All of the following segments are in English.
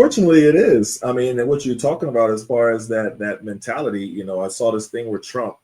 Unfortunately, it is. I mean, and what you're talking about as far as that mentality, I saw this thing where Trump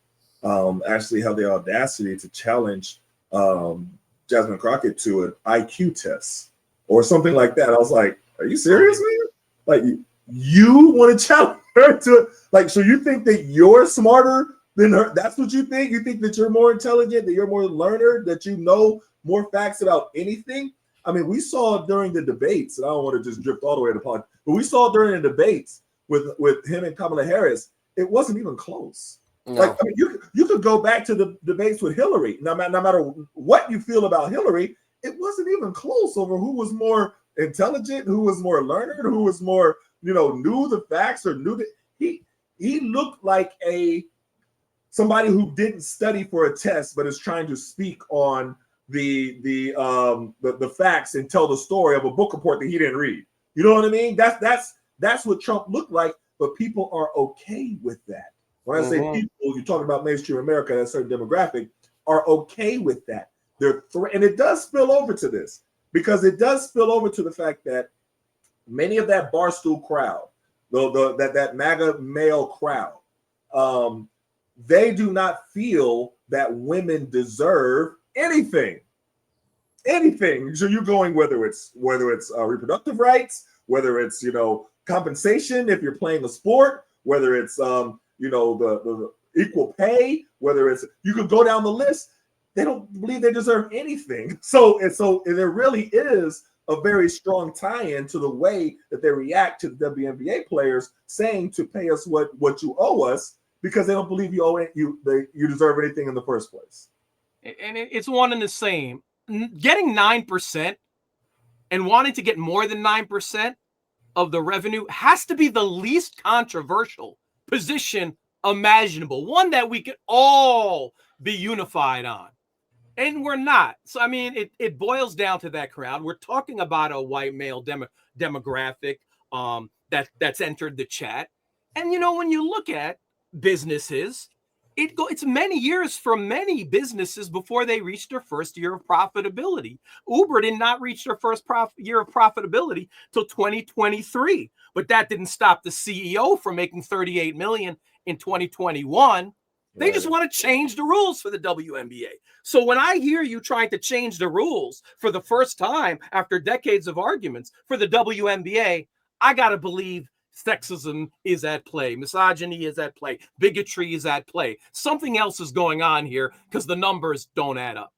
actually had the audacity to challenge um, Jasmine Crockett to an IQ test or something like that. I was like, "Are you serious, man? Like, you want to challenge her to like? So you think that you're smarter than her? That's what you think? You think that you're more intelligent, that you're more learned, that you know more facts about anything?" I mean, we saw during the debates, and I don't want to just drift all the way to politics, but we saw during the debates with him and Kamala Harris, it wasn't even close. No. Like, I mean, you could go back to the debates with Hillary. No matter what you feel about Hillary, it wasn't even close over who was more intelligent, who was more learned, who was more, knew the facts or knew that he looked like somebody who didn't study for a test, but is trying to speak on the facts and tell the story of a book report that he didn't read. You know what I mean? That's what Trump looked like, but people are okay with that. When I say people, you're talking about mainstream America, a certain demographic, are okay with that. And it does spill over to this, because it does spill over to the fact that many of that Barstool crowd, that MAGA male crowd, they do not feel that women deserve anything. So you're going whether it's reproductive rights, whether it's compensation if you're playing a sport, whether it's the equal pay, whether it's, you could go down the list. They don't believe they deserve anything. So there really is a very strong tie-in to the way that they react to the WNBA players saying to pay us what you owe us, because they don't believe you owe it, you deserve anything in the first place. And it's one and the same. Getting 9% and wanting to get more than 9% of the revenue has to be the least controversial position imaginable, one that we could all be unified on. And we're not. So, I mean, it boils down to that crowd. We're talking about a white male demographic that's entered the chat. And, when you look at businesses, it's many years for many businesses before they reach their first year of profitability. Uber did not reach their first year of profitability till 2023, but that didn't stop the CEO from making $38 million in 2021. They just want to change the rules for the WNBA. So when I hear you trying to change the rules for the first time after decades of arguments for the WNBA, I got to believe sexism is at play. Misogyny is at play. Bigotry is at play. Something else is going on here because the numbers don't add up.